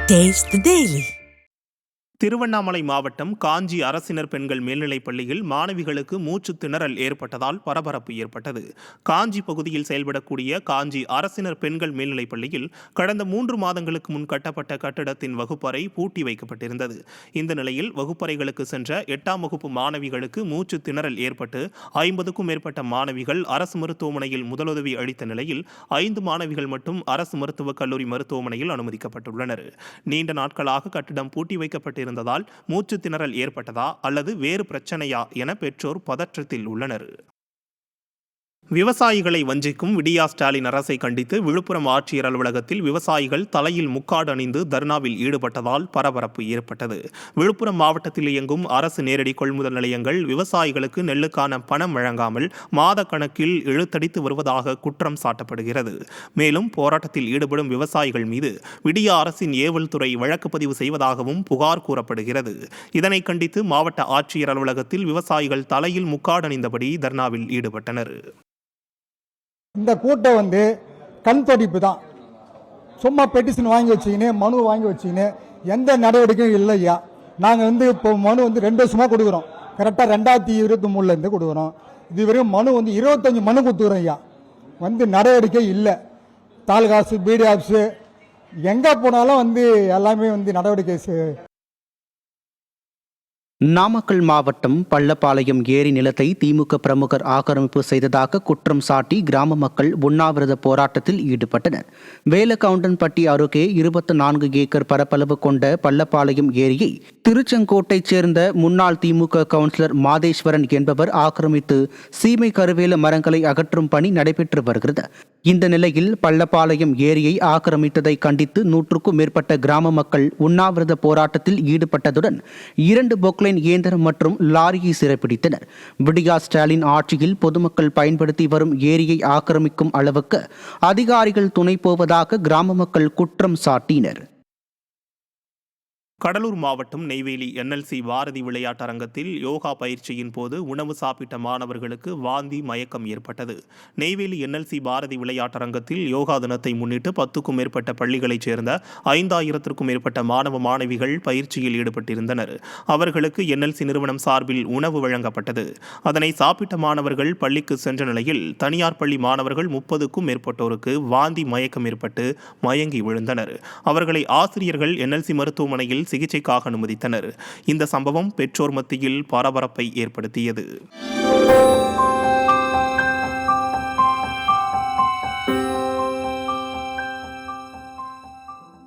Taste the Daily. Tiruvannamalai மாவட்டம் காஞ்சி அரசினர் பெண்கள் மேல்நிலைப் பள்ளியில் மாணவிகளுக்கு மூச்சு திணறல் ஏற்பட்டதால் பரபரப்பு ஏற்பட்டது. காஞ்சி பகுதியில் செயல்படக்கூடிய காஞ்சி அரசினர் பெண்கள் மேல்நிலைப் பள்ளியில் கடந்த 3 மாதங்களுக்கு முன் கட்டப்பட்ட கட்டிடத்தின் வகுப்பறை பூட்டி வைக்கப்பட்டிருந்தது. இந்த நிலையில் வகுப்பறைகளுக்கு சென்ற 8ஆம் வகுப்பு மாணவிகளுக்கு மூச்சு திணறல் ஏற்பட்டு 50க்கும் மேற்பட்ட மாணவிகள் அரசு மருத்துவமனையில் முதலுதவி அளித்த நிலையில் 5 மாணவிகள் மட்டும் அரசு மருத்துவக் கல்லூரி மருத்துவமனையில் அனுமதிக்கப்பட்டுள்ளனர். நீண்ட நாட்களாக கட்டிடம் பூட்டி வைக்கப்பட்டிருந்ததால் மூச்சு திணறல் ஏற்பட்டதா அல்லது வேறு பிரச்சனையா என பெற்றோர் பதற்றத்தில் உள்ளனர். விவசாயிகளை வஞ்சிக்கும் விடியா ஸ்டாலின் அரசை கண்டித்து விழுப்புரம் ஆட்சியர் அலுவலகத்தில் விவசாயிகள் தலையில் முக்காடு அணிந்து தர்ணாவில் ஈடுபட்டதால் பரபரப்பு ஏற்பட்டது. விழுப்புரம் மாவட்டத்தில் இயங்கும் அரசு நேரடி கொள்முதல் நிலையங்கள் விவசாயிகளுக்கு நெல்லுக்கான பணம் வழங்காமல் மாத கணக்கில் இழுத்தடித்து வருவதாக குற்றம் சாட்டப்படுகிறது. மேலும் போராட்டத்தில் ஈடுபடும் விவசாயிகள் மீது விடியா அரசின் ஏவல் துறை வழக்கு பதிவு செய்வதாகவும் புகார் கூறப்படுகிறது. இதனை கண்டித்து மாவட்ட ஆட்சியர் அலுவலகத்தில் விவசாயிகள் தலையில் முக்காடு அணிந்தபடி தர்ணாவில் ஈடுபட்டனர். இந்த கூட்டம் கண் துடிப்பு தான். சும்மா பெட்டிஷன் வாங்கி வச்சுக்கின்னு மனு வாங்கி வச்சுக்கின்னு எந்த நடவடிக்கையும் இல்லையா. நாங்கள் இப்போ மனு 2 வருஷமாக கொடுக்குறோம். கரெக்டாக 2023 கொடுக்குறோம். இதுவரையும் மனு 25 மனு கொடுத்துக்கிறோம் ஐயா. நடவடிக்கை இல்லை. தாலுகா ஆஃபீஸு, பிடி ஆஃபீஸு எங்கே போனாலும் எல்லாமே நடவடிக்கை. நாமக்கல் மாவட்டம் பள்ளப்பாளையம் ஏரி நிலத்தை திமுக பிரமுகர் ஆக்கிரமிப்பு செய்ததாக குற்றம் சாட்டி கிராம மக்கள் உண்ணாவிரத போராட்டத்தில் ஈடுபட்டனர். வேலக்கவுண்டன்பட்டி அருகே 24 ஏக்கர் பரப்பளவு கொண்ட பள்ளப்பாளையம் ஏரியை திருச்செங்கோட்டைச் சேர்ந்த முன்னாள் திமுக கவுன்சிலர் மாதேஸ்வரன் என்பவர் ஆக்கிரமித்து சீமை கருவேல மரங்களை அகற்றும் பணி நடைபெற்று வருகிறது. இந்த நிலையில் பள்ளப்பாளையம் ஏரியை ஆக்கிரமித்ததை கண்டித்து 100க்கும் மேற்பட்ட கிராம மக்கள் உண்ணாவிரத போராட்டத்தில் ஈடுபட்டதுடன் 2 பொக்லைன் இயந்திரம் மற்றும் லாரியை சிறைப்பிடித்தனர். விடியா ஸ்டாலின் ஆட்சியில் பொதுமக்கள் பயன்படுத்தி வரும் ஏரியை ஆக்கிரமிக்கும் அளவுக்கு அதிகாரிகள் துணை போவதாக கிராம மக்கள் குற்றம் சாட்டினர். கடலூர் மாவட்டம் நெய்வேலி NLC பாரதி விளையாட்டரங்கத்தில் யோகா பயிற்சியின் போது உணவு சாப்பிட்ட மாணவர்களுக்கு வாந்தி மயக்கம் ஏற்பட்டது. நெய்வேலி NLC பாரதி விளையாட்டரங்கத்தில் யோகா தினத்தை முன்னிட்டு 10க்கும் மேற்பட்ட பள்ளிகளைச் சேர்ந்த 5000த்திற்கும் மேற்பட்ட மாணவ மாணவிகள் பயிற்சியில் ஈடுபட்டிருந்தனர். அவர்களுக்கு NLC நிறுவனம் சார்பில் உணவு வழங்கப்பட்டது. அதனை சாப்பிட்ட மாணவர்கள் பள்ளிக்கு சென்ற நிலையில் தனியார் பள்ளி மாணவர்கள் 30க்கும் மேற்பட்டோருக்கு வாந்தி மயக்கம் ஏற்பட்டு மயங்கி விழுந்தனர். அவர்களை ஆசிரியர்கள் NLC மருத்துவமனையில் சிகிச்சைக்காக அனுமதித்தனர். இந்த சம்பவம் பெற்றோர் மத்தியில் பரபரப்பை ஏற்படுத்தியது.